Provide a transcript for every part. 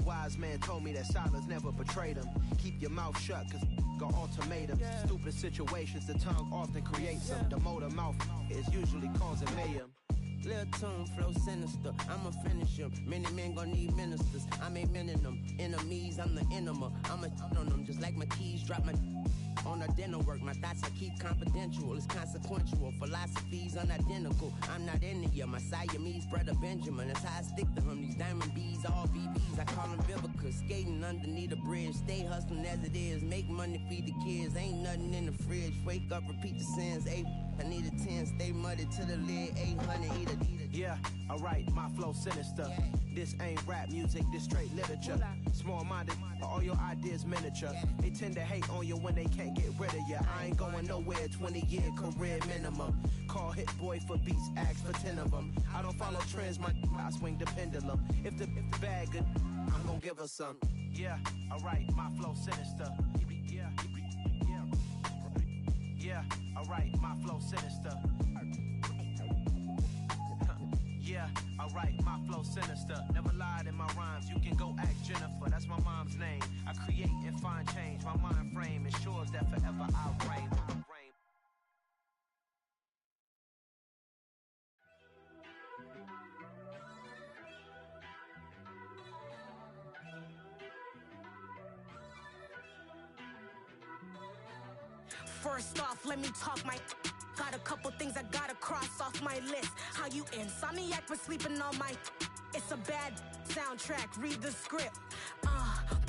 wise man told me that silence never betrayed him. Keep your mouth shut, cause got ultimatums. Stupid situations, the tongue often creates them. The motor mouth is usually causing mayhem. Lil' tune, flow sinister, I'ma finish him. Many men gon' need ministers, I'm a men in them. Enemies, I'm the enema, I'ma on them. Just like my keys, drop my on a dinner work. My thoughts I keep confidential, it's consequential. Philosophies unidentical, I'm not in it yet. My Siamese brother Benjamin, that's how I stick to him. These diamond bees, all BBs, I call them Vivica. Skating underneath a bridge, stay hustling as it is. Make money, feed the kids, ain't nothing in the fridge. Wake up, repeat the sins, I need a 10, stay muddy to the lid, 800, eat a. Yeah, alright, my flow sinister. This ain't rap music, this straight literature. Small-minded, all your ideas miniature. They tend to hate on you when they can't get rid of you. I ain't going nowhere, 20-year career minimum. Call Hit Boy for beats, ask for 10 of them. I don't follow trends, I swing the pendulum. If the bag good, I'm gonna give her some. Yeah, alright, my flow sinister. Yeah, alright, my flow sinister. Yeah, alright, my flow sinister. Never lied in my rhymes, you can go ask Jennifer, that's my mom's name. I create and find change, my mind frame ensures that forever I'll reign. First off, let me talk my. Got a couple things I gotta cross off my list. How you insomniac for sleeping on my. It's a bad soundtrack, read the script.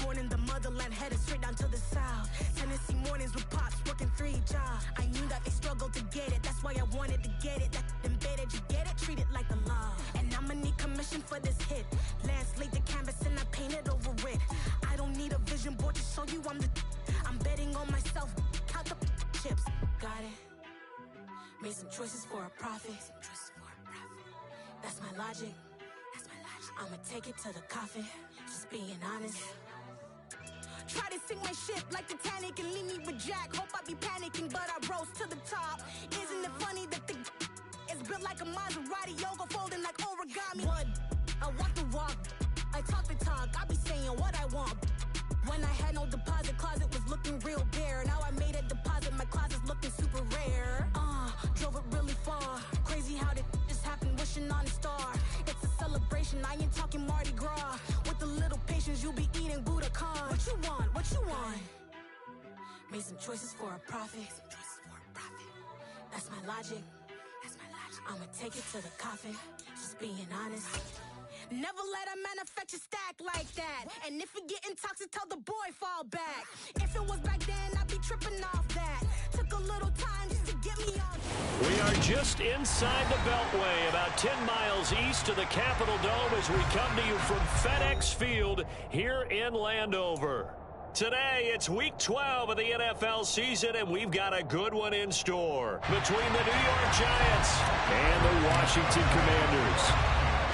Born in the motherland, headed straight down to the south. Tennessee mornings with pops, working 3 jobs. I knew that they struggled to get it, that's why I wanted to get it. That embedded, you get it, treat it like a law. And I'ma need commission for this hit. Lance laid the canvas and I painted over it. I don't need a vision board to show you I'm betting on myself, count the chips. Got it. Made some choices for a profit. That's my logic. I'ma take it to the coffin. Just being honest. Try to sink my ship like Titanic and leave me with Jack. Hope I be panicking, but I rose to the top. Isn't it funny that the is built like a Maserati, yoga folding like origami? What? I walk the walk. I talk the talk. I be saying what I want. When I had no deposit, closet was looking real bare. Now I made a deposit, my closet's looking super rare. Drove it really far. Crazy how did just happen, wishing on a star. It's a celebration, I ain't talking Mardi Gras. With a little patience, you'll be eating Budokan. What you want? What you want? Made some choices for a profit. That's my logic. I'ma take it to the coffin. Just being honest. Never let a manufacture stack like that. And if it getting toxic, tell the boy fall back. If it was back then, I'd be tripping off that. Took a little time just to get me on. We are just inside the Beltway, about 10 miles east of the Capitol Dome as we come to you from FedEx Field here in Landover. Today, it's Week 12 of the NFL season, and we've got a good one in store between the New York Giants and the Washington Commanders.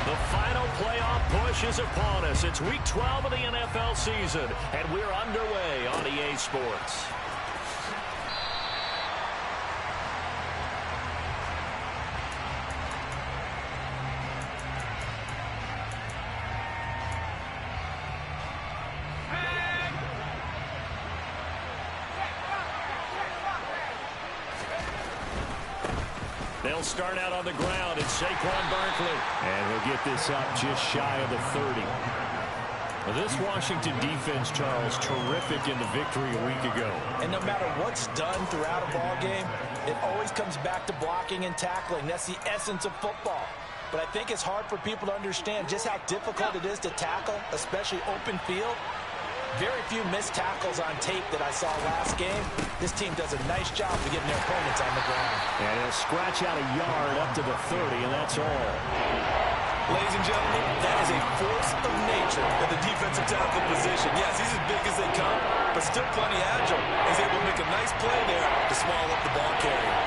The final playoff push is upon us. It's Week 12 of the NFL season, and we're underway on EA Sports. They'll start out on the ground. It's Saquon Barkley. And he'll get this up just shy of the 30. Well, this Washington defense, Charles, terrific in the victory a week ago. And no matter what's done throughout a ball game, it always comes back to blocking and tackling. That's the essence of football. But I think it's hard for people to understand just how difficult it is to tackle, especially open field. Very few missed tackles on tape that I saw last game. This team does a nice job of getting their opponents on the ground. And he'll scratch out a yard up to the 30, and that's all. Ladies and gentlemen, that is a force of nature at the defensive tackle position. Yes, he's as big as they come, but still plenty agile. He's able to make a nice play there to small up the ball carrier.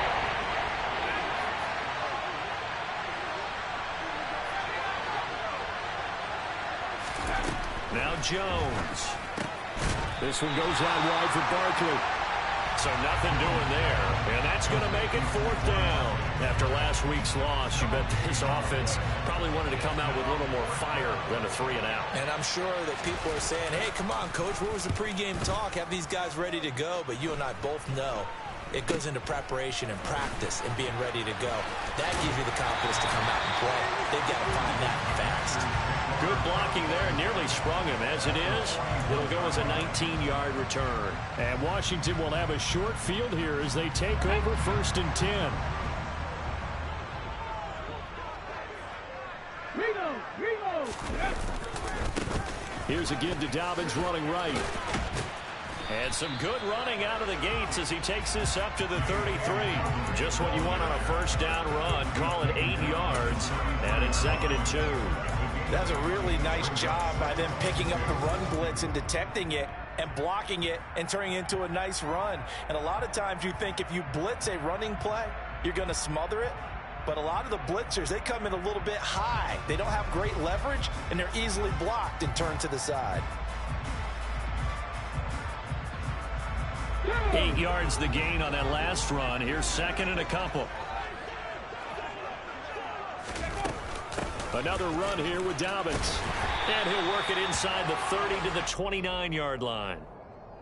Now Jones. This one goes out wide for Barkley. So nothing doing there, and that's going to make it 4th down. After last week's loss, you bet this offense probably wanted to come out with a little more fire than a 3-and-out. And I'm sure that people are saying, hey, come on, Coach, what was the pregame talk? Have these guys ready to go? But you and I both know it goes into preparation and practice and being ready to go. That gives you the confidence to come out and play. They've got to find that fast. Good blocking there, nearly sprung him. As it is, it'll go as a 19-yard return. And Washington will have a short field here as they take over 1st and 10. Here's a give to Dobbins running right. And some good running out of the gates as he takes this up to the 33. Just what you want on a 1st down run. Call it 8 yards. And it's 2nd and 2. That's a really nice job by them picking up the run blitz and detecting it and blocking it and turning it into a nice run. And a lot of times you think if you blitz a running play, you're going to smother it. But a lot of the blitzers, they come in a little bit high. They don't have great leverage, and they're easily blocked and turned to the side. 8 yards the gain on that last run. Here's 2nd and a couple. Another run here with Dobbins. And he'll work it inside the 30 to the 29-yard line.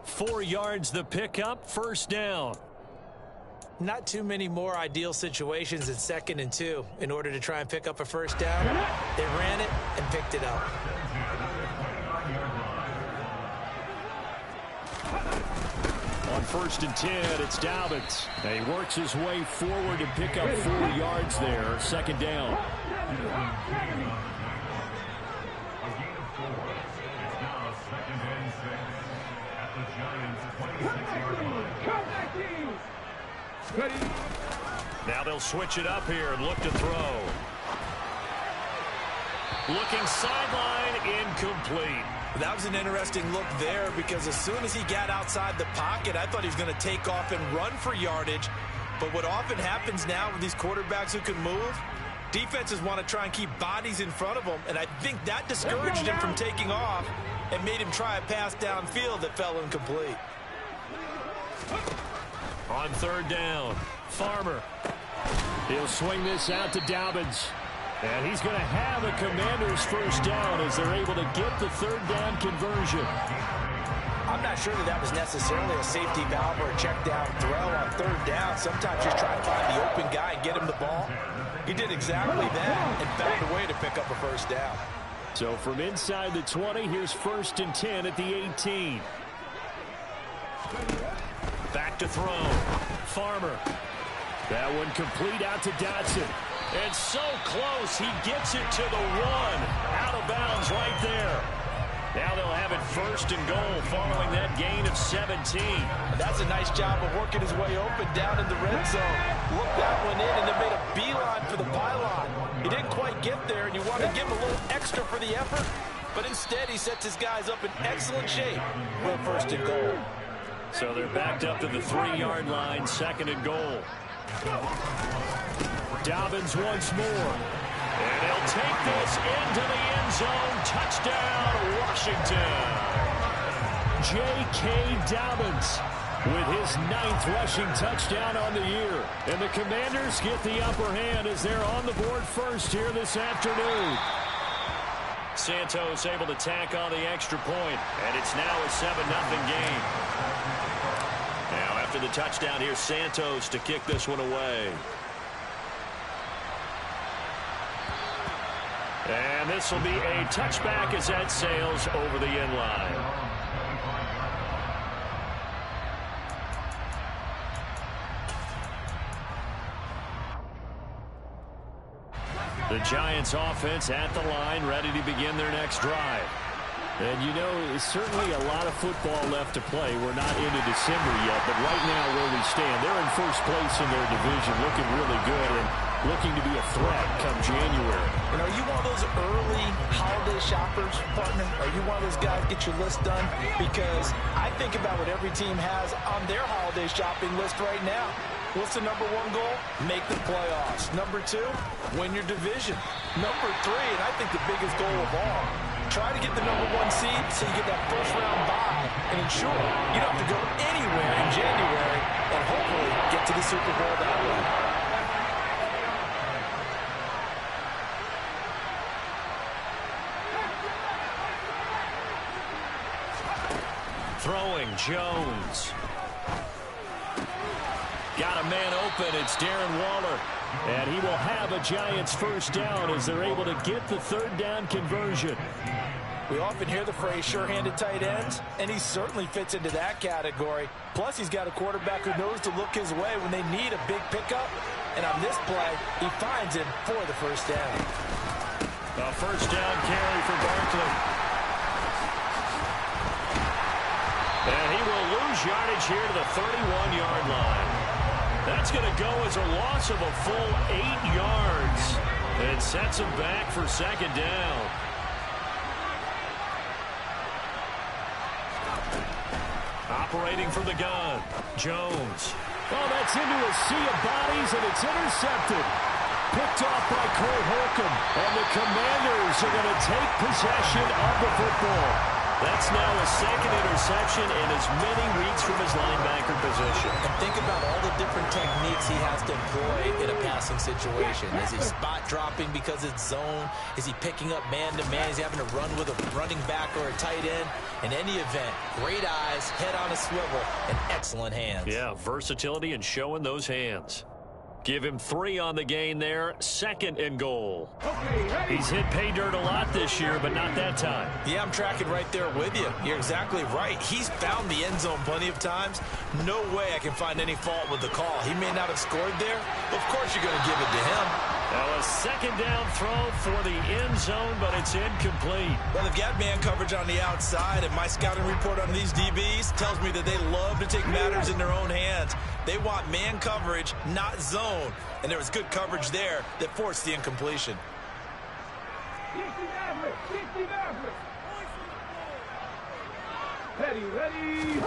4 yards the pickup, 1st down. Not too many more ideal situations in 2nd and 2 in order to try and pick up a 1st down. They ran it and picked it up. On 1st and 10, it's Dobbins. And he works his way forward to pick up 4 yards there. 2nd down. Now they'll switch it up here and look to throw. Looking sideline, incomplete. That was an interesting look there because as soon as he got outside the pocket, I thought he was going to take off and run for yardage. But what often happens now with these quarterbacks who can move, defenses want to try and keep bodies in front of them, and I think that discouraged him from taking off and made him try a pass downfield that fell incomplete. On 3rd down, Farmer. He'll swing this out to Dobbins. And he's going to have a Commanders 1st down as they're able to get the 3rd down conversion. I'm not sure that was necessarily a safety valve or a check down throw on 3rd down. Sometimes just try to find the open guy and get him the ball. He did exactly that and found a way to pick up a 1st down. So from inside the 20, here's 1st and 10 at the 18. Back to throw. Farmer. That one complete out to Dotson. And so close, he gets it to the 1. Out of bounds right there. Now they'll have it 1st and goal following that gain of 17. That's a nice job of working his way open down in the red zone. Looked that one in and then made a beeline for the pylon. He didn't quite get there, and you want to give him a little extra for the effort. But instead, he sets his guys up in excellent shape for 1st and goal. So they're backed up to the 3-yard line, 2nd and goal. Dobbins once more. And they'll take this into the end zone. Touchdown, Washington. J.K. Dobbins with his 9th rushing touchdown on the year. And the Commanders get the upper hand as they're on the board first here this afternoon. Santos able to tack on the extra point, and it's now a 7-0 game. Now after the touchdown, here's Santos to kick this one away. And this will be a touchback as that sails over the end line. The Giants offense at the line, ready to begin their next drive. And you know, there's certainly a lot of football left to play. We're not into December yet, but right now where we stand, they're in first place in their division, looking really good and looking to be a threat come January. And are you one of those early holiday shoppers, partner? Are you one of those guys get your list done? Because I think about what every team has on their holiday shopping list right now. What's the number 1 goal? Make the playoffs. Number 2, win your division. Number 3, and I think the biggest goal of all, try to get the number 1 seed so you get that first round bye and ensure you don't have to go anywhere in January and hopefully get to the Super Bowl that way. Throwing, Jones. Got a man open. It's Darren Waller. And he will have a Giants first down as they're able to get the third down conversion. We often hear the phrase sure-handed tight ends, and he certainly fits into that category. Plus, he's got a quarterback who knows to look his way when they need a big pickup. And on this play, he finds him for the first down. A first down carry for Barkley. And he will lose yardage here to the 31-yard line. That's going to go as a loss of a full 8 yards. It sets him back for second down. Operating from the gun, Jones. Oh, that's into a sea of bodies, and it's intercepted. Picked off by Cole Holcomb. And the Commanders are going to take possession of the football. That's now a second interception in as many weeks from his linebacker position. And think about all the different techniques he has to employ in a passing situation. Is he spot dropping because it's zone? Is he picking up man-to-man? Is he having to run with a running back or a tight end? In any event, great eyes, head on a swivel, and excellent hands. Yeah, versatility and showing those hands. Give him 3 on the gain there. 2nd and goal. He's hit pay dirt a lot this year, but not that time. Yeah, I'm tracking right there with you. You're exactly right. He's found the end zone plenty of times. No way I can find any fault with the call. He may not have scored there. Of course you're going to give it to him. Now a second down throw for the end zone, but it's incomplete. Well, they've got man coverage on the outside, and my scouting report on these DBs tells me that they love to take matters in their own hands. They want man coverage, not zone. And there was good coverage there that forced the incompletion. Ready.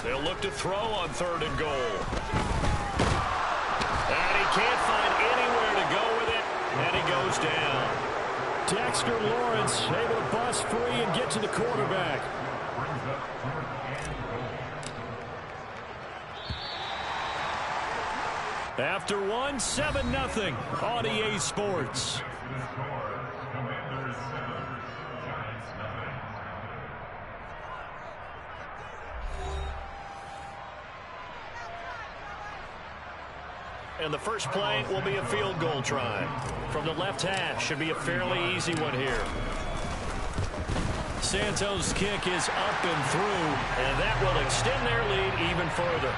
They'll look to throw on 3rd and goal. And he can't find anywhere to go with it, and he goes down. Dexter Lawrence able to bust free and get to the quarterback. After 1, 7-0 on EA Sports. And the first play will be a field goal try. From the left hash, should be a fairly easy one here. Santos' kick is up and through, and that will extend their lead even further.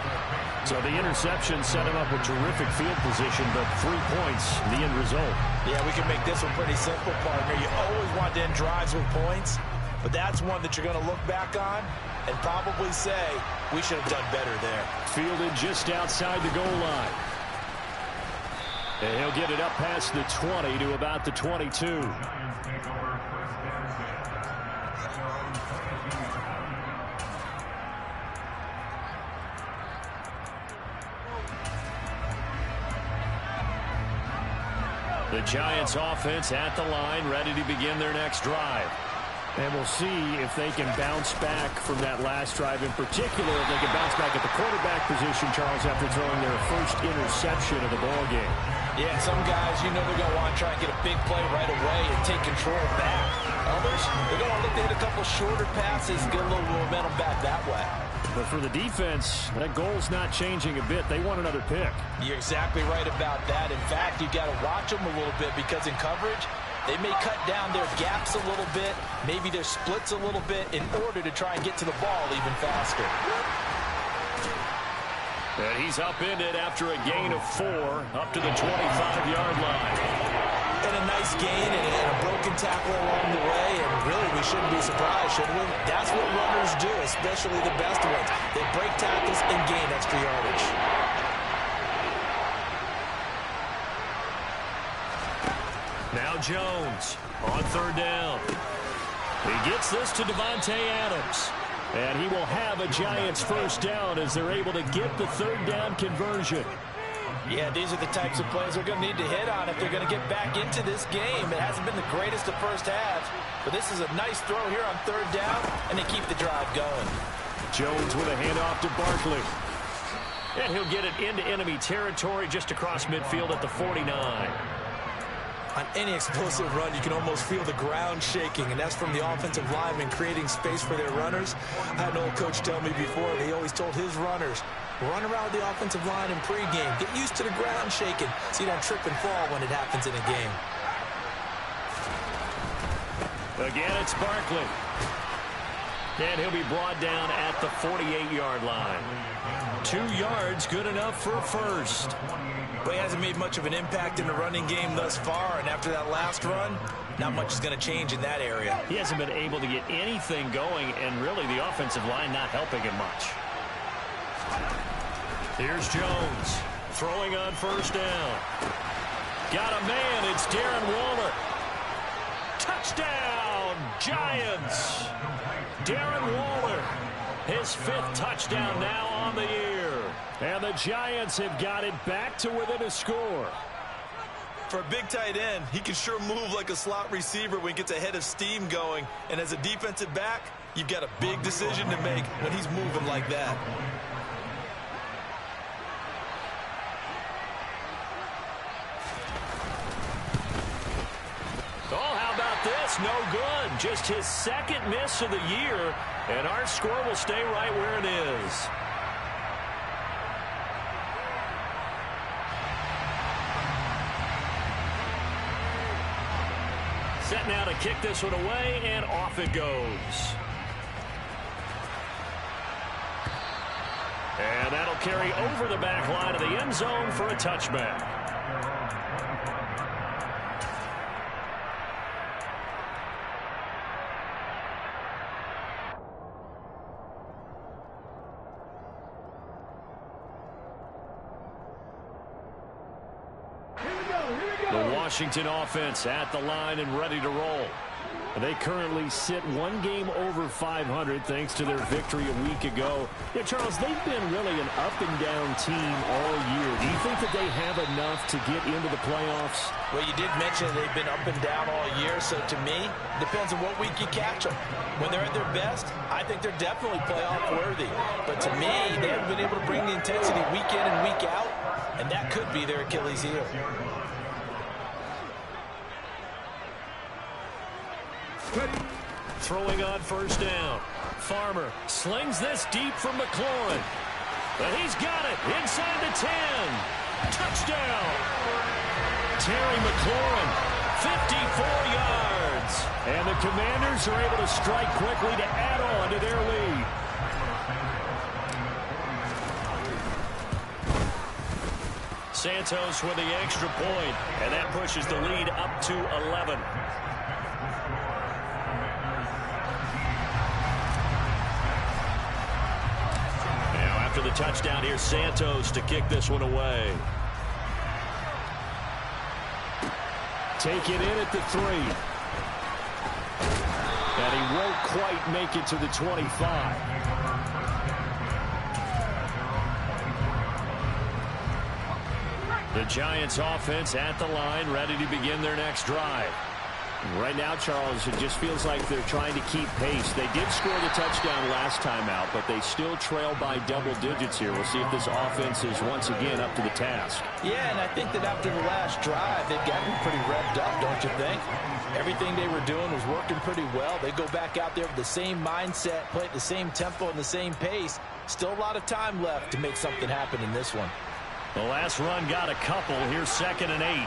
So the interception set him up with terrific field position, but 3 points, the end result. Yeah, we can make this one pretty simple, partner. You always want to end drives with points, but that's one that you're going to look back on and probably say, we should have done better there. Fielded just outside the goal line. And he'll get it up past the 20 to about the 22. The Giants offense at the line, ready to begin their next drive. And we'll see if they can bounce back from that last drive. In particular, if they can bounce back at the quarterback position, Charles, after throwing their first interception of the ball game. Yeah, some guys, you know they're going to want to try and get a big play right away and take control back. Others, they're going to look to hit a couple shorter passes, get a little momentum back that way. But for the defense, that goal's not changing a bit. They want another pick. You're exactly right about that. In fact, you've got to watch them a little bit because in coverage, they may cut down their gaps a little bit, maybe their splits a little bit in order to try and get to the ball even faster. And he's upended after a gain of 4 up to the 25-yard line. And a nice gain and a broken tackle along the way, and really we shouldn't be surprised, should we? That's what runners do, especially the best ones. They break tackles and gain extra yardage. Now Jones on 3rd down. He gets this to Devontae Adams. And he will have a Giants first down as they're able to get the 3rd down conversion. Yeah, these are the types of plays they're going to need to hit on if they're going to get back into this game. It hasn't been the greatest of first halves, but this is a nice throw here on 3rd down, and they keep the drive going. Jones with a handoff to Barkley. And he'll get it into enemy territory just across midfield at the 49. On any explosive run, you can almost feel the ground shaking, and that's from the offensive linemen creating space for their runners. I had an old coach tell me before, he always told his runners, run around the offensive line in pregame. Get used to the ground shaking so you don't trip and fall when it happens in a game. Again, it's Barkley. And he'll be brought down at the 48-yard line. 2 yards, good enough for a first. But he hasn't made much of an impact in the running game thus far, and after that last run, not much is going to change in that area. He hasn't been able to get anything going, and really the offensive line not helping him much. Here's Jones, throwing on first down. Got a man, it's Darren Waller. Touchdown, Giants! Darren Waller, his 5th touchdown now on the year. And the Giants have got it back to within a score. For a big tight end, he can sure move like a slot receiver when he gets a head of steam going. And as a defensive back, you've got a big decision to make when he's moving like that. Oh, how about this? No good. Just his 2nd miss of the year, and our score will stay right where it is. Set now to kick this one away, and off it goes. And that'll carry over the back line of the end zone for a touchback. The Washington offense at the line and ready to roll. They currently sit 1 game over 500 thanks to their victory a week ago. Yeah, Charles, they've been really an up-and-down team all year. Do you think that they have enough to get into the playoffs? Well, you did mention they've been up and down all year, so to me, it depends on what week you catch them. When they're at their best, I think they're definitely playoff worthy. But to me, they haven't been able to bring the intensity week in and week out, and that could be their Achilles heel. Throwing on first down. Farmer slings this deep from McLaurin. But he's got it inside the 10. Touchdown. Terry McLaurin, 54 yards. And the Commanders are able to strike quickly to add on to their lead. Santos with the extra point, and that pushes the lead up to 11. After the touchdown, here's Santos to kick this one away. Take it in at the 3. And he won't quite make it to the 25. The Giants offense at the line, ready to begin their next drive. Right now, Charles, it just feels like they're trying to keep pace. They did score the touchdown last time out, but they still trail by double digits here. We'll see if this offense is once again up to the task. Yeah, and I think that after the last drive, they've gotten pretty revved up, don't you think? Everything they were doing was working pretty well. They go back out there with the same mindset, play at the same tempo and the same pace. Still a lot of time left to make something happen in this one. The last run got a couple. Here's 2nd and 8.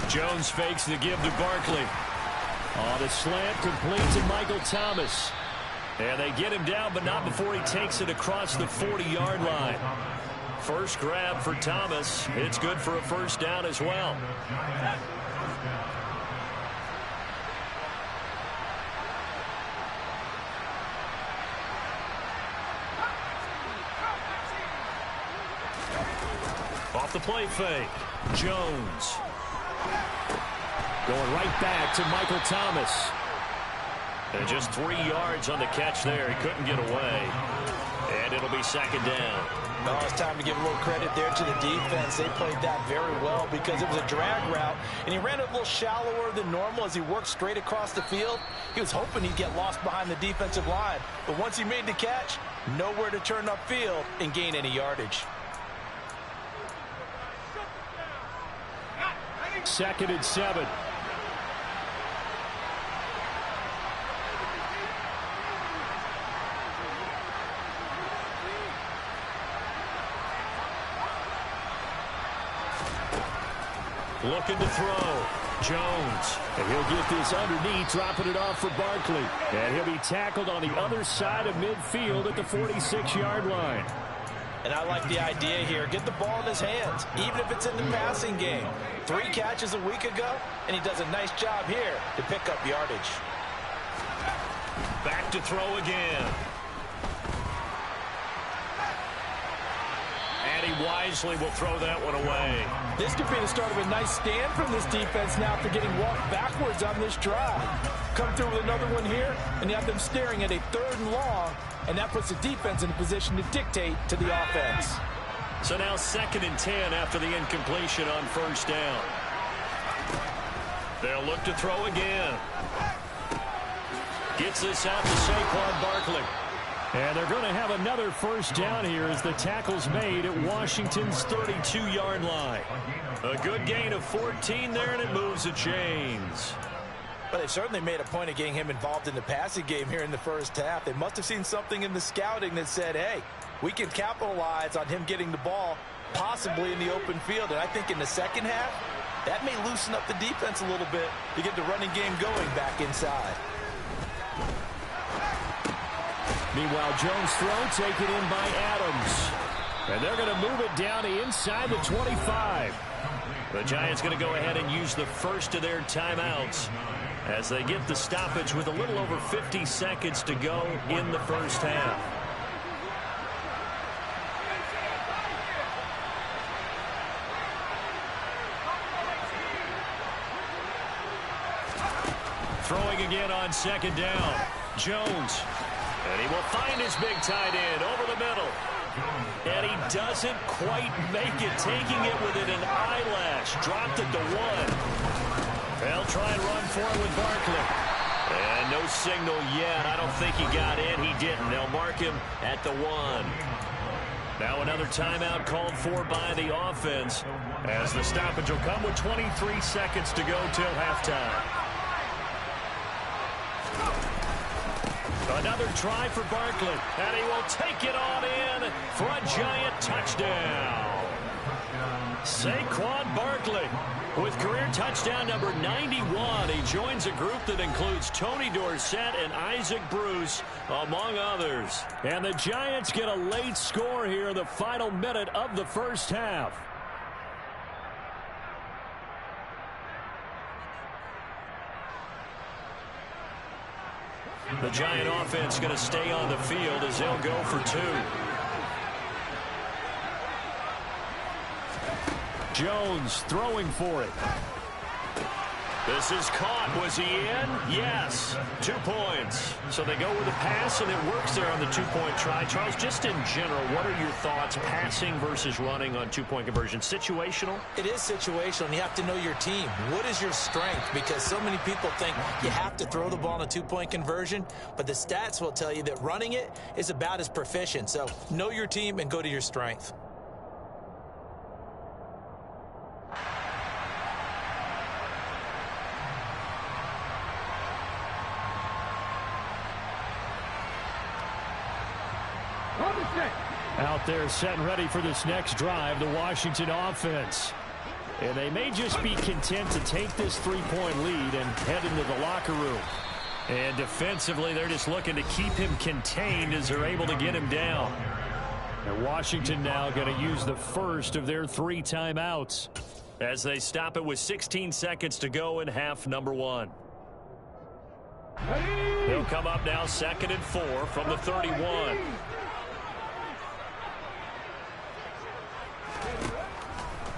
Jones fakes the give to Barkley. On a slant, complete to Michael Thomas. And they get him down, but not before he takes it across the 40-yard line. First grab for Thomas. It's good for a first down as well. Off the play fake. Jones. Going right back to Michael Thomas. And just 3 yards on the catch there. He couldn't get away. And it'll be second down. Oh, it's time to give a little credit there to the defense. They played that very well because it was a drag route, and he ran it a little shallower than normal as he worked straight across the field. He was hoping he'd get lost behind the defensive line, but once he made the catch, nowhere to turn upfield and gain any yardage. Second and 7. Looking to throw. Jones. And he'll get this underneath, dropping it off for Barkley. And he'll be tackled on the other side of midfield at the 46-yard line. And I like the idea here. Get the ball in his hands, even if it's in the passing game. 3 catches a week ago, and he does a nice job here to pick up yardage. Back to throw again. And he wisely will throw that one away. This could be the start of a nice stand from this defense now after getting walked backwards on this drive. Come through with another one here, and you have them staring at a 3rd and long, and that puts the defense in a position to dictate to the offense. So now 2nd and 10 after the incompletion on 1st down. They'll look to throw again. Gets this out to Saquon Barkley. And they're going to have another 1st down here as the tackle's made at Washington's 32-yard line. A good gain of 14 there, and it moves the chains. But they certainly made a point of getting him involved in the passing game here in the 1st half. They must have seen something in the scouting that said, hey, we can capitalize on him getting the ball possibly in the open field. And I think in the 2nd half, that may loosen up the defense a little bit to get the running game going back inside. Meanwhile, Jones' throw taken in by Adams. And they're going to move it down to inside the 25. The Giants going to go ahead and use the first of their timeouts as they get the stoppage with a little over 50 seconds to go in the 1st half. Throwing again on 2nd down. Jones. And he will find his big tight end over the middle. And he doesn't quite make it, taking it within an eyelash. Dropped it to 1. They'll try and run for it with Barkley. And no signal yet. I don't think he got in. He didn't. They'll mark him at the 1. Now another timeout called for by the offense as the stoppage will come with 23 seconds to go till halftime. Another try for Barkley, and he will take it on in for a Giant touchdown. Saquon Barkley with career touchdown number 91. He joins a group that includes Tony Dorsett and Isaac Bruce, among others. And the Giants get a late score here in the final minute of the 1st half. The Giant offense going to stay on the field as they'll go for 2. Jones throwing for it. This is caught. Was he in? Yes. 2 points. So they go with a pass, and it works there on the 2-point try. Charles, just in general, what are your thoughts passing versus running on 2-point conversion? Situational? It is situational, and you have to know your team. What is your strength? Because so many people think you have to throw the ball in a 2-point conversion, but the stats will tell you that running it is about as proficient. So know your team and go to your strength. Out there set and ready for this next drive, the Washington offense. And they may just be content to take this 3-point lead and head into the locker room. And defensively, they're just looking to keep him contained as they're able to get him down. And Washington now going to use the first of their 3 timeouts as they stop it with 16 seconds to go in half number 1. They'll come up now 2nd and 4 from the 31.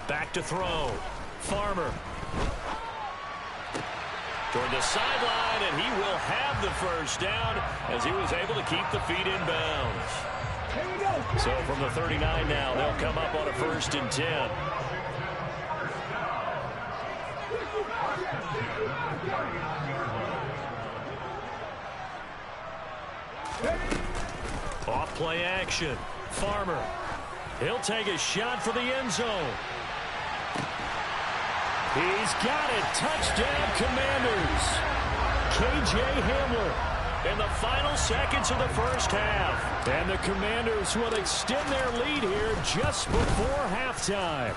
Back to throw. Farmer. toward the sideline, and he will have the first down as he was able to keep the feet in bounds. So from the 39 now, they'll come up on a 1st and 10. Off play action. Farmer. He'll take a shot for the end zone. He's got it. Touchdown, Commanders. K.J. Hamler in the final seconds of the first half. And the Commanders will extend their lead here just before halftime.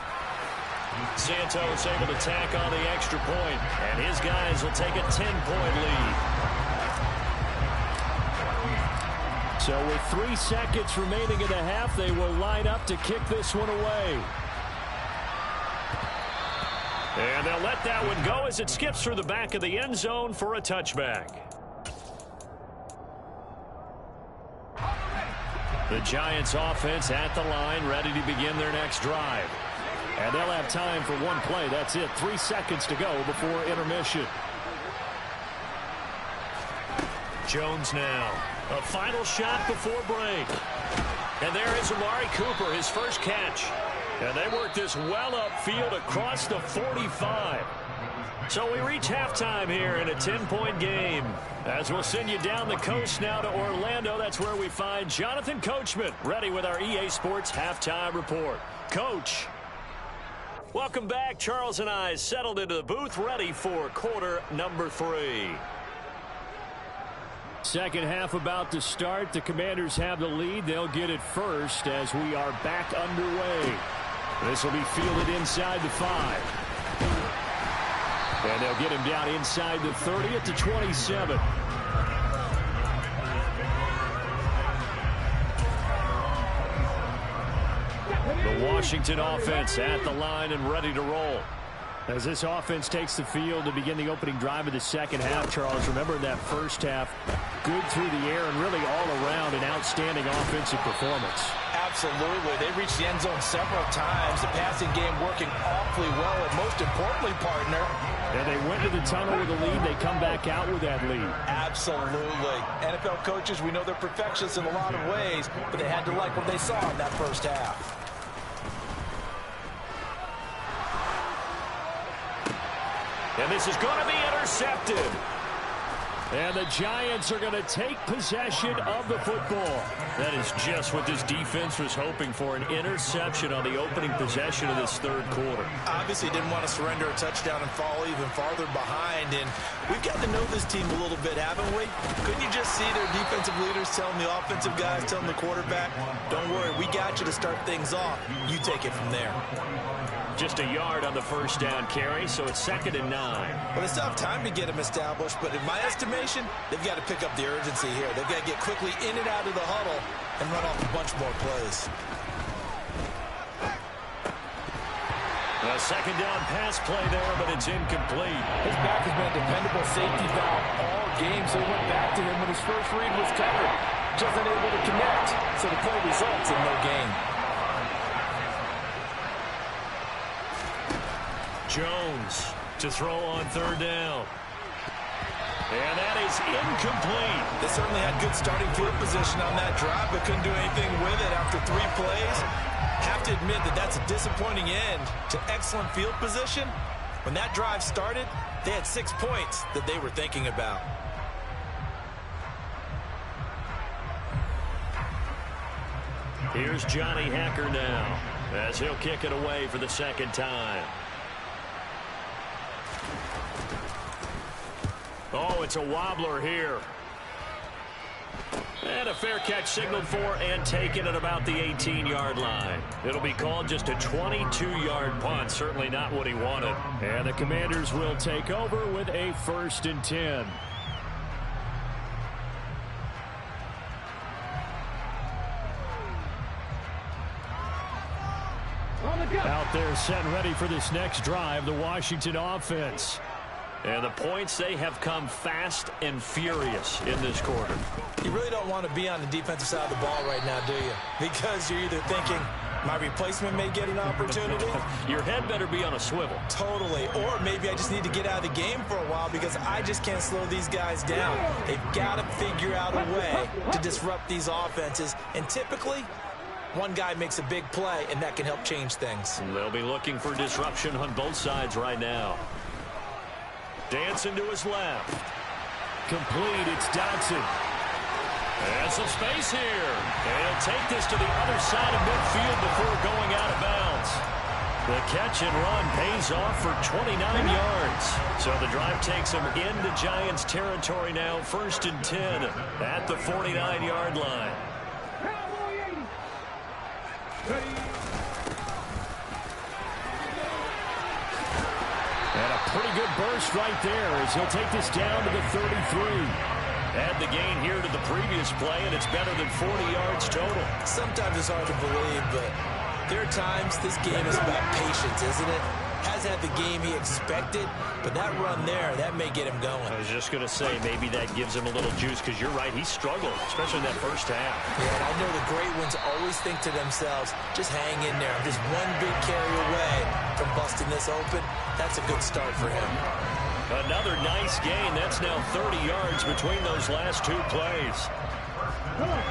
Santos able to tack on the extra point, and his guys will take a 10-point lead. So with 3 seconds remaining in the half, they will line up to kick this one away. And they'll let that one go as it skips through the back of the end zone for a touchback. The Giants offense at the line, ready to begin their next drive. And they'll have time for one play. That's it. 3 seconds to go before intermission. Jones now. A final shot before break. And there is Amari Cooper, his first catch. And they work this well upfield across the 45. So we reach halftime here in a 10-point game. As we'll send you down the coast now to Orlando, that's where we find Jonathan Coachman ready with our EA Sports Halftime Report. Coach. Welcome back. Charles and I settled into the booth ready for quarter number 3. Second half about to start. The Commanders have the lead. They'll get it first as we are back underway. This will be fielded inside the 5. And they'll get him down inside the 30 at the 27. The Washington offense at the line and ready to roll. As this offense takes the field to begin the opening drive of the second half, Charles, remember in that first half, good through the air and really all around an outstanding offensive performance. Absolutely. They reached the end zone several times. The passing game working awfully well, and most importantly, partner. And they went to the tunnel with a lead. They come back out with that lead. Absolutely. NFL coaches, we know they're perfectionists in a lot of ways, but they had to like what they saw in that first half. And this is going to be intercepted. And the Giants are going to take possession of the football. That is just what this defense was hoping for, an interception on the opening possession of this third quarter. Obviously didn't want to surrender a touchdown and fall even farther behind. And we've got to know this team a little bit, haven't we? Couldn't you just see their defensive leaders telling the offensive guys, telling the quarterback, don't worry, we got you to start things off. You take it from there. Just a yard on the first down carry, so it's 2nd and 9. Well, they still have time to get him established, but in my estimation, they've got to pick up the urgency here. They've got to get quickly in and out of the huddle and run off a bunch more plays. A second down pass play there, but it's incomplete. His back has been a dependable safety valve all game, so he went back to him when his first read was covered. Just unable to connect, so the play results in no gain. Jones to throw on 3rd down. And that is incomplete. They certainly had good starting field position on that drive, but couldn't do anything with it after 3 plays. Have to admit that that's a disappointing end to excellent field position. When that drive started, they had 6 points that they were thinking about. Here's Johnny Hacker now as he'll kick it away for the second time. Oh, it's a wobbler here. And a fair catch signaled for and taken at about the 18-yard line. It'll be called just a 22-yard punt. Certainly not what he wanted. And the Commanders will take over with a 1st and 10. Out there set and ready for this next drive, the Washington offense. And the points, they have come fast and furious in this quarter. You really don't want to be on the defensive side of the ball right now, do you? Because you're either thinking, My replacement may get an opportunity. Your head better be on a swivel. Totally. Or maybe I just need to get out of the game for a while because I just can't slow these guys down. They've got to figure out a way to disrupt these offenses. And typically, one guy makes a big play, and that can help change things. They'll be looking for disruption on both sides right now. Dancing to his left. Complete. It's Dodson. And some space here. And he'll take this to the other side of midfield before going out of bounds. The catch and run pays off for 29 yards. So the drive takes him into Giants territory now. 1st and 10 at the 49-yard line. And a pretty good burst right there as he'll take this down to the 33. Add the gain here to the previous play, and it's better than 40 yards total. Sometimes it's hard to believe, but there are times this game is about patience, isn't it? Hasn't had the game he expected, but that run there, that may get him going. I was just going to say, maybe that gives him a little juice, because you're right, he struggled, especially in that first half. Yeah, and I know the great ones always think to themselves, just hang in there. I'm just one big carry away from busting this open. That's a good start for him. Another nice gain. That's now 30 yards between those last two plays.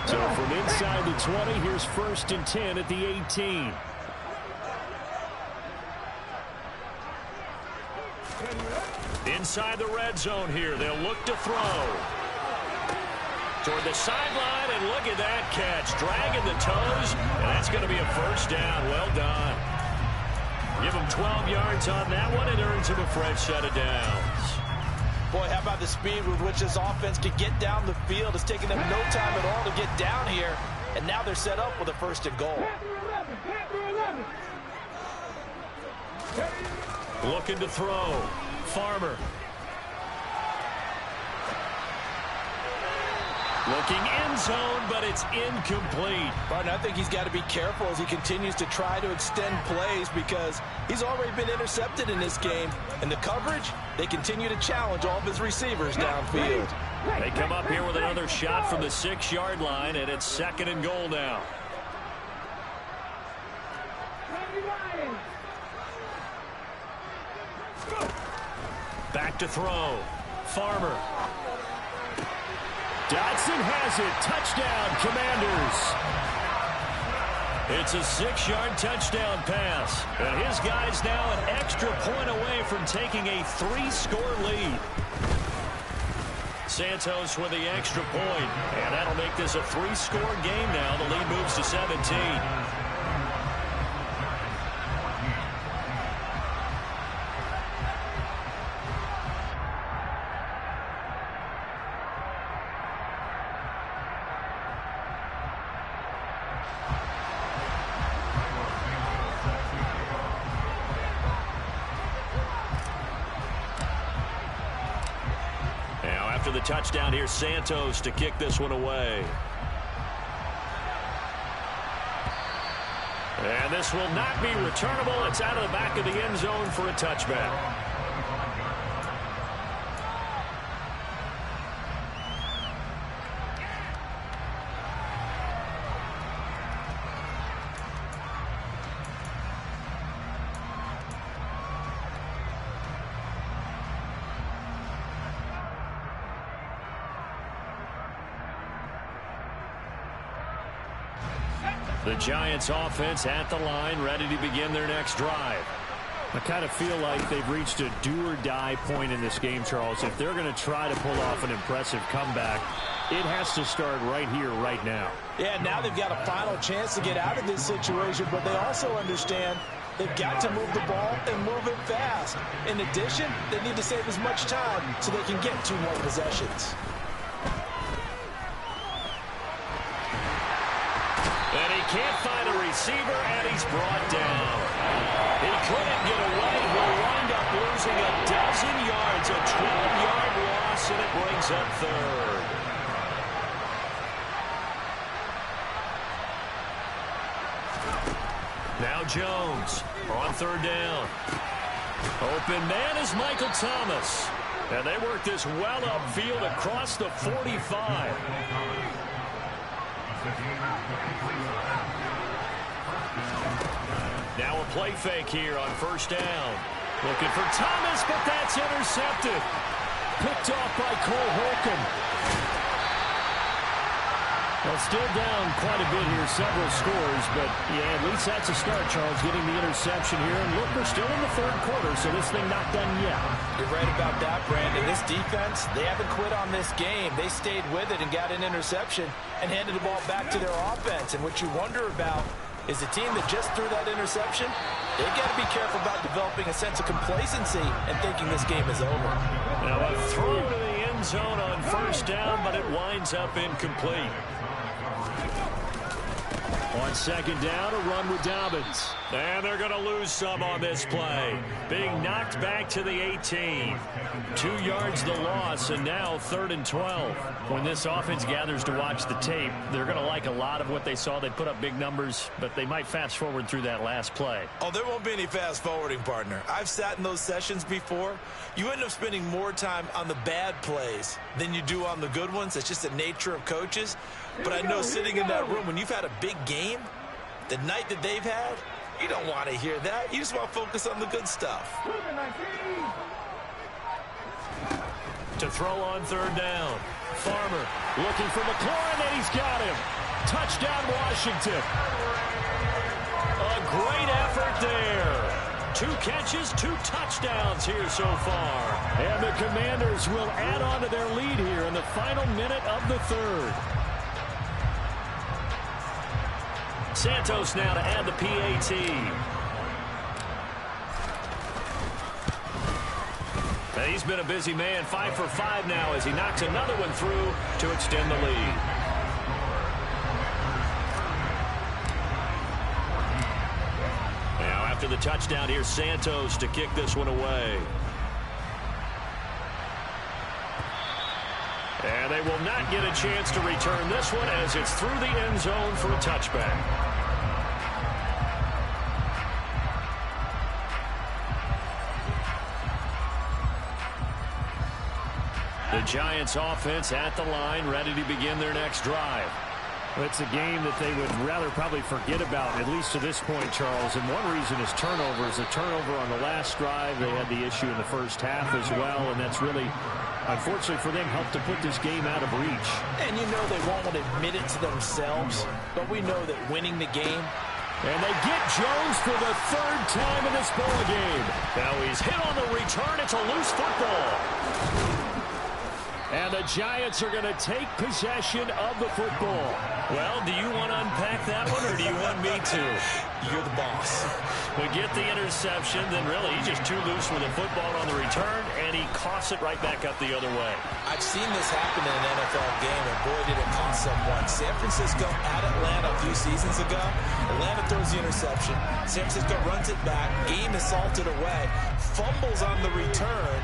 So from inside the 20, here's 1st and 10 at the 18. Inside the red zone here. They'll look to throw. Toward the sideline, and look at that catch. Dragging the toes, and that's going to be a first down. Well done. Give him 12 yards on that one. It earns him a fresh set of downs. Boy, how about the speed with which this offense can get down the field? It's taking them no time at all to get down here. And now they're set up with a 1st and goal. Looking to throw. Farmer. Looking end zone, but it's incomplete. Barton, I think he's got to be careful as he continues to try to extend plays because he's already been intercepted in this game. And the coverage, they continue to challenge all of his receivers downfield. They come up here with another shot from the 6-yard line, and it's 2nd and goal now. Back to throw. Farmer. Dodson has it. Touchdown, Commanders. It's a 6-yard touchdown pass. And his guy's now an extra point away from taking a 3-score lead. Santos with the extra point. And that'll make this a 3-score game now. The lead moves to 17. After the touchdown, here's Santos to kick this one away. And this will not be returnable. It's out of the back of the end zone for a touchback. The Giants offense at the line, ready to begin their next drive. I kind of feel like they've reached a do-or-die point in this game, Charles. If they're going to try to pull off an impressive comeback, it has to start right here, right now. Yeah, now they've got a final chance to get out of this situation, but they also understand they've got to move the ball and move it fast. In addition, they need to save as much time so they can get 2 more possessions. And he can't find a receiver, and he's brought down. He couldn't get away. He'll wind up losing a dozen yards, a 12-yard loss, and it brings up 3rd. Now Jones on 3rd down. Open man is Michael Thomas. And they work this well upfield across the 45. Now a play fake here on first down. Looking for Thomas, but that's intercepted. Picked off by Cole Holcomb. Well, still down quite a bit here, several scores, but yeah, at least that's a start, Charles, getting the interception here. And look, we're still in the third quarter, so this thing not done yet. You're right about that, Brandon. This defense, they haven't quit on this game. They stayed with it and got an interception and handed the ball back to their offense. And what you wonder about is the team that just threw that interception, they got to be careful about developing a sense of complacency and thinking this game is over. Now a throw to the end zone on first down, but it winds up incomplete. On second down, a run with Dobbins. And they're going to lose some on this play. Being knocked back to the 18. 2 yards the loss, and now 3rd and 12. When this offense gathers to watch the tape, they're going to like a lot of what they saw. They put up big numbers, but they might fast forward through that last play. Oh, there won't be any fast forwarding, partner. I've sat in those sessions before. You end up spending more time on the bad plays than you do on the good ones. That's just the nature of coaches. But I know sitting in that room, when you've had a big game, the night that they've had, you don't want to hear that. You just want to focus on the good stuff. To throw on third down. Farmer looking for McLaurin, and he's got him. Touchdown, Washington. A great effort there. 2 catches, 2 touchdowns here so far. And the Commanders will add on to their lead here in the final minute of the third. Santos now to add the PAT. He's been a busy man, 5 for 5 now as he knocks another one through to extend the lead. Now after the touchdown, here's Santos to kick this one away. And they will not get a chance to return this one as it's through the end zone for a touchback. The Giants offense at the line, ready to begin their next drive. It's a game that they would rather probably forget about, at least to this point, Charles. And one reason is turnovers. A turnover on the last drive. They had the issue in the first half as well, and that's really, unfortunately for them, helped to put this game out of reach. And you know they won't want to admit it to themselves, but we know that winning the game. And they get Jones for the 3rd time in this ball game. Now he's hit on the return. It's a loose football. And the Giants are going to take possession of the football. Well, do you want to unpack that one, or do you want me to? You're the boss. We get the interception, then really he's just too loose with the football on the return, and he coughs it right back up the other way. I've seen this happen in an NFL game, and boy, did it cost someone. San Francisco at Atlanta a few seasons ago. Atlanta throws the interception. San Francisco runs it back. Game is salted away. Fumbles on the return.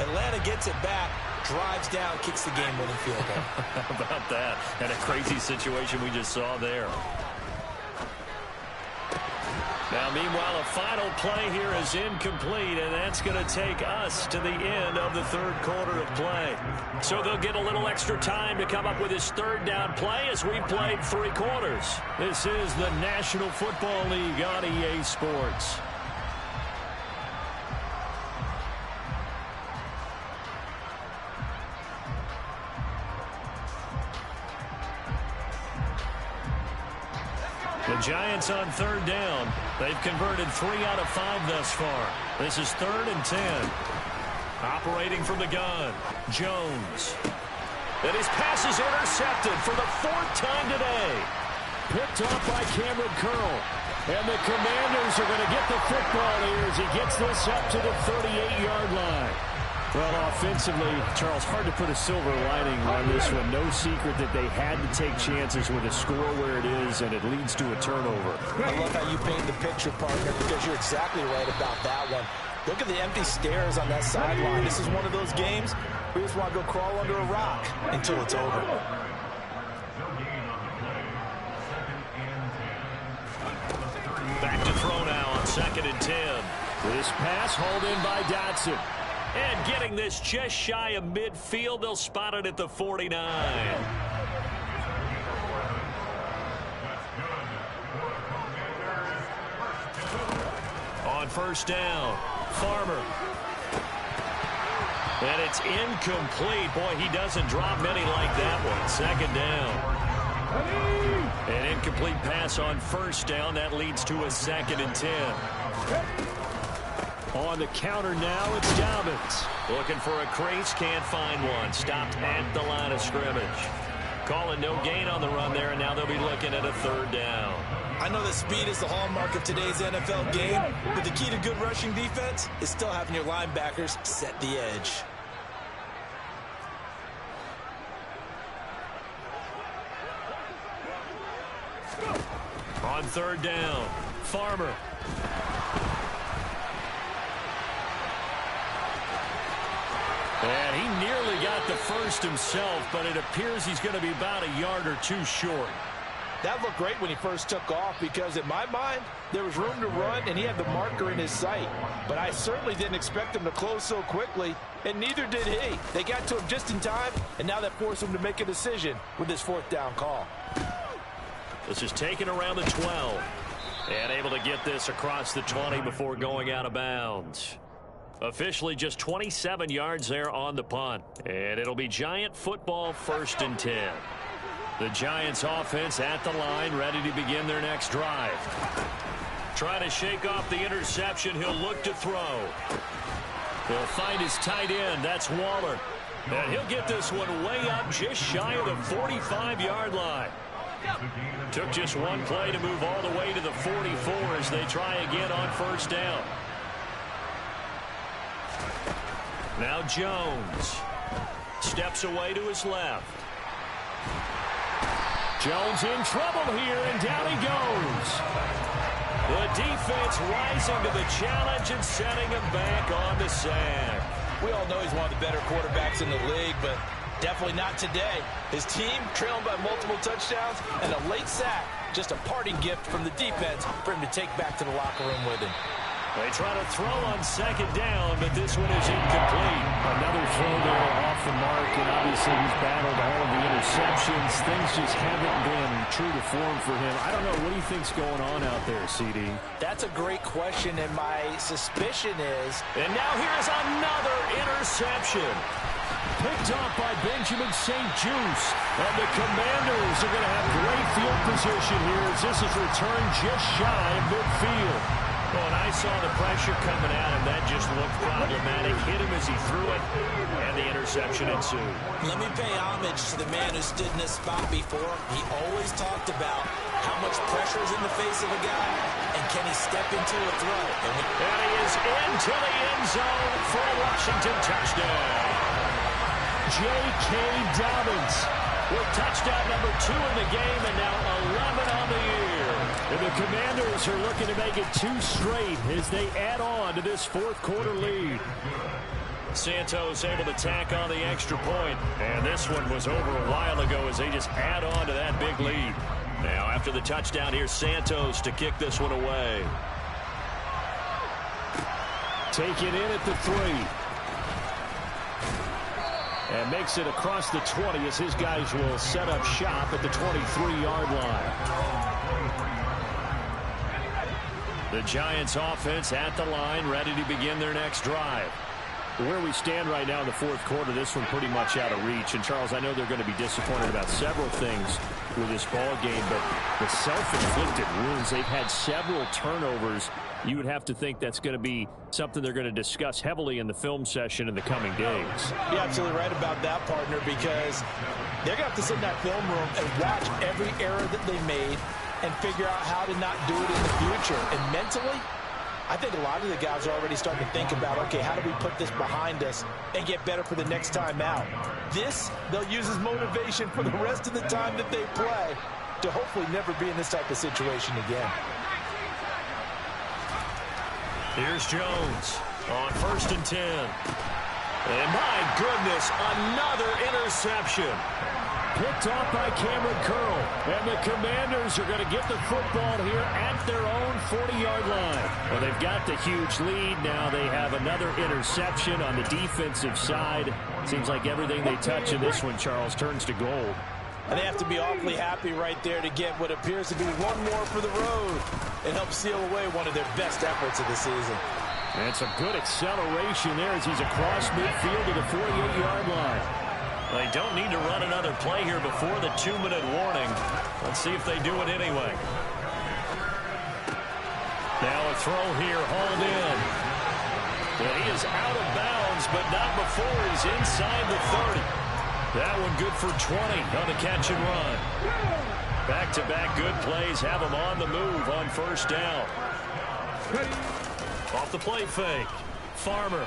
Atlanta gets it back. Drives down, kicks the game-winning field goal. How about that? And a crazy situation we just saw there. Now, meanwhile, a final play here is incomplete, and that's going to take us to the end of the third quarter of play. So they'll get a little extra time to come up with his 3rd down play as we've played 3 quarters. This is the National Football League on EA Sports. The Giants on 3rd down. They've converted 3 out of 5 thus far. This is 3rd and 10. Operating from the gun, Jones. And his pass is intercepted for the 4th time today. Picked off by Cameron Curl. And the Commanders are going to get the football here as he gets this up to the 38-yard line. Well, offensively, Charles, hard to put a silver lining on this one. No secret that they had to take chances with a score where it is, and it leads to a turnover. I love how you paint the picture, partner, because you're exactly right about that one. Look at the empty stairs on that sideline. This is one of those games where you just want to go crawl under a rock until it's over. Back to throw now on 2nd and 10. This pass hauled in by Dotson. And getting this just shy of midfield, they'll spot it at the 49. on first down. Farmer. And it's incomplete. Boy, he doesn't drop many like that one. Second down. An incomplete pass on first down. That leads to a 2nd and 10. On the counter now, it's Dobbins. Looking for a crease, can't find one. Stopped at the line of scrimmage. Calling no gain on the run there, and now they'll be looking at a 3rd down. I know that speed is the hallmark of today's NFL game, but the key to good rushing defense is still having your linebackers set the edge. On 3rd down, Farmer. And he nearly got the first himself, but it appears he's going to be about a yard or two short. That looked great when he first took off because, in my mind, there was room to run, and he had the marker in his sight. But I certainly didn't expect him to close so quickly, and neither did he. They got to him just in time, and now that forced him to make a decision with his 4th down call. This is taken around the 12. And able to get this across the 20 before going out of bounds. Officially just 27 yards there on the punt. And it'll be Giant football, 1st and 10. The Giants offense at the line, ready to begin their next drive. Trying to shake off the interception. He'll look to throw. He'll find his tight end. That's Waller. And he'll get this one way up just shy of the 45-yard line. Took just one play to move all the way to the 44 as they try again on 1st down. Now Jones steps away to his left. Jones in trouble here, and down he goes. The defense rising to the challenge and setting him back on the sack. We all know he's one of the better quarterbacks in the league, but definitely not today. His team trailing by multiple touchdowns and a late sack. Just a parting gift from the defense for him to take back to the locker room with him. They try to throw on 2nd down, but this one is incomplete. Another throw there off the mark, and obviously he's battled all of the interceptions. Things just haven't been true to form for him. I don't know. What do you think's going on out there, CD? That's a great question, and my suspicion is... And now here's another interception. Picked off by Benjamin St. Juice. And the Commanders are going to have great field position here as this is returned just shy of midfield. Well, and I saw the pressure coming at him. That just looked problematic. Hit him as he threw it, and the interception ensued. Let me pay homage to the man who stood in this spot before. He always talked about how much pressure is in the face of a guy, and can he step into a throw. And he is into the end zone for a Washington touchdown. J.K. Dobbins with touchdown number 2 in the game, and now 11 on the year. And the Commanders are looking to make it 2 straight as they add on to this 4th quarter lead. Santos able to tack on the extra point, and this one was over a while ago as they just add on to that big lead. Now after the touchdown, here's Santos to kick this one away. Taken in at the 3. And makes it across the 20 as his guys will set up shop at the 23-yard line. The Giants offense at the line, ready to begin their next drive. Where we stand right now in the 4th quarter, this one pretty much out of reach. And, Charles, I know they're going to be disappointed about several things with this ball game, but the self-inflicted wounds, they've had several turnovers. You would have to think that's going to be something they're going to discuss heavily in the film session in the coming days. You're absolutely right about that, partner, because they're going to have to sit in that film room and watch every error that they made and figure out how to not do it in the future. And mentally, I think a lot of the guys are already starting to think about, okay, how do we put this behind us and get better for the next time out? This, they'll use as motivation for the rest of the time that they play to hopefully never be in this type of situation again. Here's Jones on 1st and 10. And my goodness, another interception. Picked off by Cameron Curl. And the Commanders are going to get the football here at their own 40-yard line. Well, they've got the huge lead. Now they have another interception on the defensive side. Seems like everything they touch in this one, Charles, turns to gold. And they have to be awfully happy right there to get what appears to be one more for the road and help seal away one of their best efforts of the season. And some good acceleration there as he's across midfield to the 48-yard line. They don't need to run another play here before the 2-minute warning. Let's see if they do it anyway. Now a throw here, hauled in. Well, he is out of bounds, but not before he's inside the 30. That one good for 20 on the catch and run. Back-to-back good plays have him on the move on first down. Off the play fake. Farmer.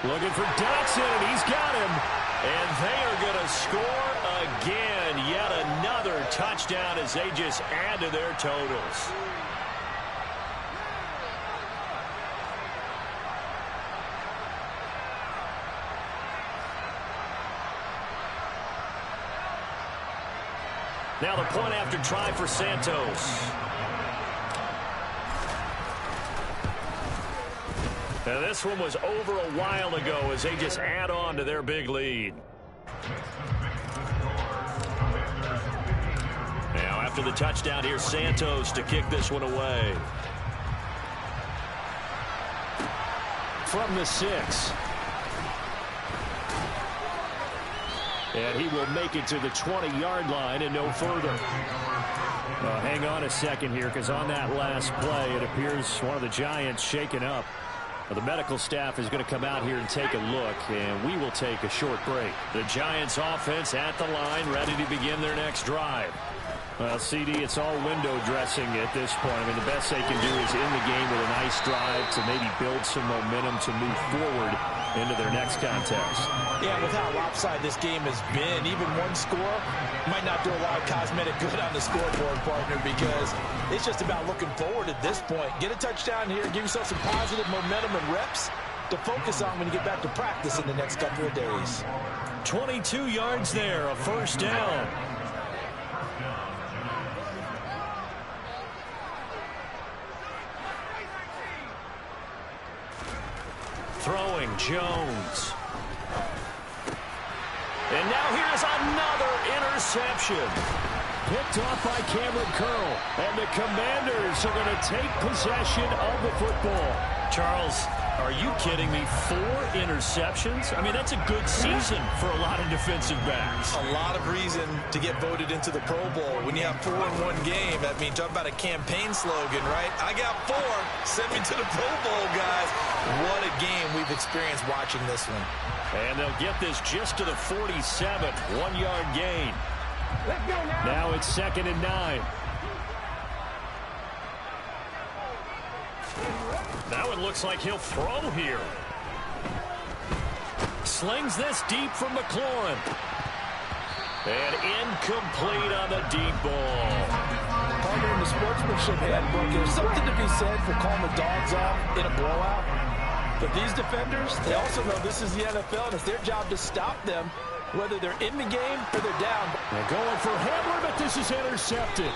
Looking for Dotson, and he's got him. And they are going to score again. Yet another touchdown as they just add to their totals. Now the point after try for Santos. Now this one was over a while ago as they just add on to their big lead. Now after the touchdown, here's Santos to kick this one away. From the 6. And he will make it to the 20-yard line and no further. Hang on a second here, because on that last play, it appears one of the Giants shaken up. The medical staff is going to come out here and take a look, and we will take a short break. The Giants offense at the line, ready to begin their next drive. Well, CD, it's all window dressing at this point. I mean, the best they can do is in the game with a nice drive to maybe build some momentum to move forward into their next contest. Yeah, with how lopsided this game has been, even one score might not do a lot of cosmetic good on the scoreboard, partner, because it's just about looking forward at this point. Get a touchdown here, give yourself some positive momentum and reps to focus on when you get back to practice in the next couple of days. 22 yards there, a first down. Throwing Jones. And now here's another interception. Picked off by Cameron Curl. And the Commanders are going to take possession of the football. Charles, are you kidding me? 4 interceptions? I mean, that's a good season for a lot of defensive backs. A lot of reason to get voted into the Pro Bowl. When you have 4 in one game, I mean, talk about a campaign slogan, right? I got 4. Send me to the Pro Bowl, guys. What a game we've experienced watching this one. And they'll get this just to the 47. 1-yard gain. Let's go now. Now it's 2nd and 9. Now it looks like he'll throw here. Slings this deep from McLaurin. And incomplete on the deep ball. Partner, in the sportsmanship handbook, there's something to be said for calling the dogs off in a blowout. But these defenders, they also know this is the NFL, and it's their job to stop them, whether they're in the game or they're down. They're going for Hamler, but this is intercepted.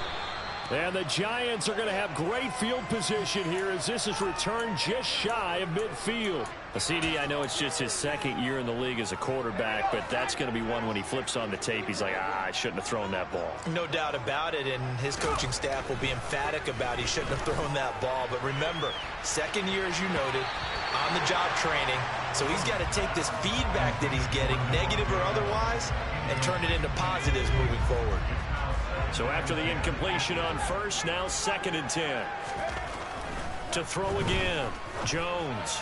And the Giants are going to have great field position here as this is returned just shy of midfield. CD, I know it's just his 2nd year in the league as a quarterback, but that's going to be one when he flips on the tape. He's like, I shouldn't have thrown that ball. No doubt about it, and his coaching staff will be emphatic about he shouldn't have thrown that ball. But remember, 2nd year, as you noted, on-the-job training. So he's got to take this feedback that he's getting, negative or otherwise, and turn it into positives moving forward. So after the incompletion on first, now 2nd and 10. To throw again, Jones.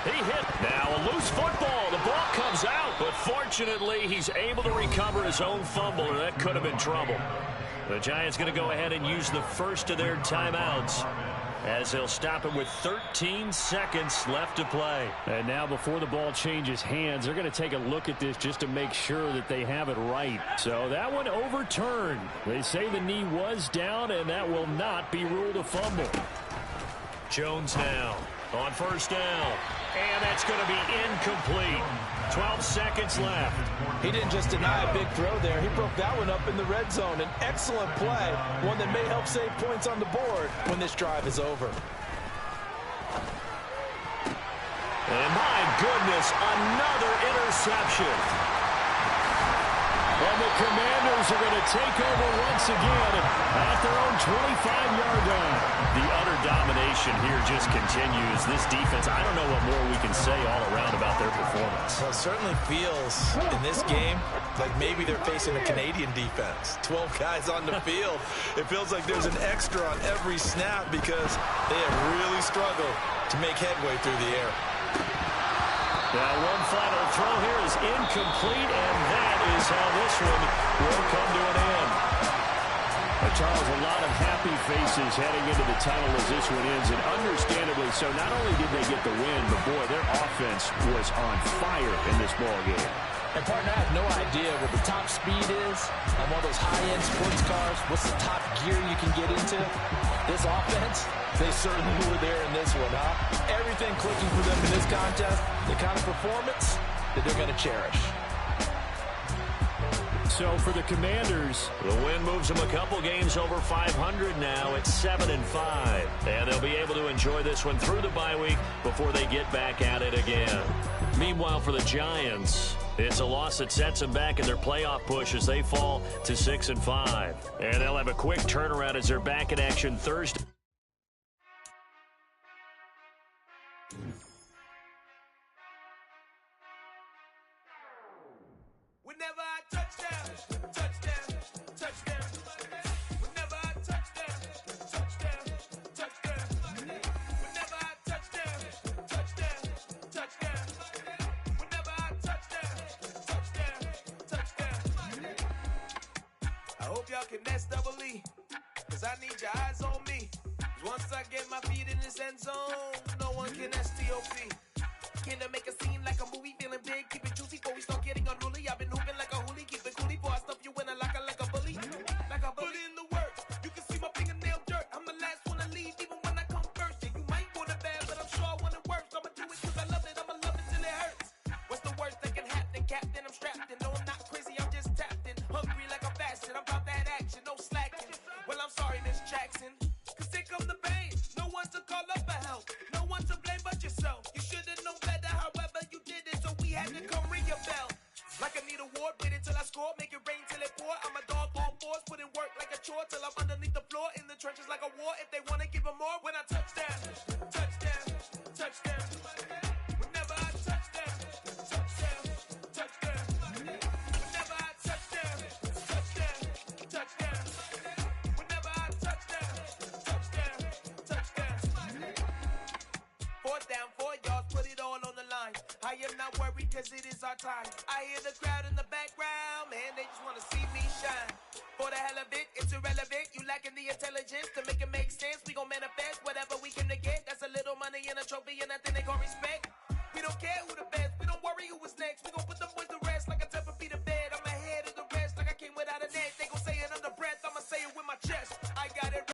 He hit. Now a loose football. The ball comes out, but fortunately he's able to recover his own fumble, and that could have been trouble. The Giants going to go ahead and use the first of their timeouts as they'll stop it with 13 seconds left to play. And now before the ball changes hands, they're going to take a look at this just to make sure that they have it right. So that one overturned. They say the knee was down, and that will not be ruled a fumble. Jones now on first down. And that's going to be incomplete. 12 seconds left. He didn't just deny a big throw there. He broke that one up in the red zone. An excellent play, one that may help save points on the board when this drive is over. And my goodness, another interception. And the Commanders are going to take over once again at their own 25-yard line. The utter domination here just continues. This defense, I don't know what more we can say all around about their performance. Well, it certainly feels in this game like maybe they're facing a Canadian defense. 12 guys on the field. It feels like there's an extra on every snap because they have really struggled to make headway through the air. Now, one final throw here is incomplete, and that is how this one will come to an end. Charles, a lot of happy faces heading into the tunnel as this one ends, and understandably so. Not only did they get the win, but, boy, their offense was on fire in this ballgame. And, partner, I have no idea what the top speed is on one of those high-end sports cars. What's the top gear you can get into? This offense, they certainly were there in this one, huh? Everything clicking for them in this contest, the kind of performance that they're going to cherish. So for the Commanders, the win moves them a couple games over 500 now at 7-5. And they'll be able to enjoy this one through the bye week before they get back at it again. Meanwhile, for the Giants, it's a loss that sets them back in their playoff push as they fall to 6-5. And they'll have a quick turnaround as they're back in action Thursday. Whenever I touchdown, touchdown, touchdown. Whenever I touchdown, touchdown, touchdown. Whenever I touchdown, touchdown, touchdown. Whenever I touchdown, touchdown, touchdown. I hope y'all can nest double E, cause I need your eyes on me. Once I get my feet in this end zone, no one can STOP. Can I make a scene like a movie, feeling big, keep it juicy before we start getting unruly. I've been hooping like a hoolie, keep it coolie before I stuff you in a locker like a bully. Like a bully. Put in the work, you can see my fingernail dirt. I'm the last one to leave, even when I come first. Yeah, you might want it bad, but I'm sure I want it worse. I'ma do it cause I love it, I'ma love it till it hurts. What's the worst that can happen, Captain? I'm strapped in, no I'm not crazy, I'm just tapped in. Hungry like I'm fasting, I'm about that action, no slacking. Well, I'm sorry, Miss Jackson, cause here come the pain. No one to call up for help, no one to blame but yourself. You should've known better, however you did it, so we had to come ring your bell. Like I need a award, wait until I score, make it rain till it pour. I'm a dog on force, put in work like a chore till I'm underneath the floor, in the trenches like a war. If they wanna give them more, when I touchdown, touchdown, touchdown. Whenever I touchdown, touchdown, touchdown. Whenever I touchdown, touchdown, touchdown. Whenever I touchdown, touchdown, touchdown. 4th down, 4 yards, put it all on the line. I am not worried cause it is our time. I hear the crowd in the background, man, they just wanna see me shine. For the hell of it, it's irrelevant. You lacking the intelligence to make it make sense. We gon' manifest whatever we came to get. That's a little money and a trophy and nothing they gon' respect.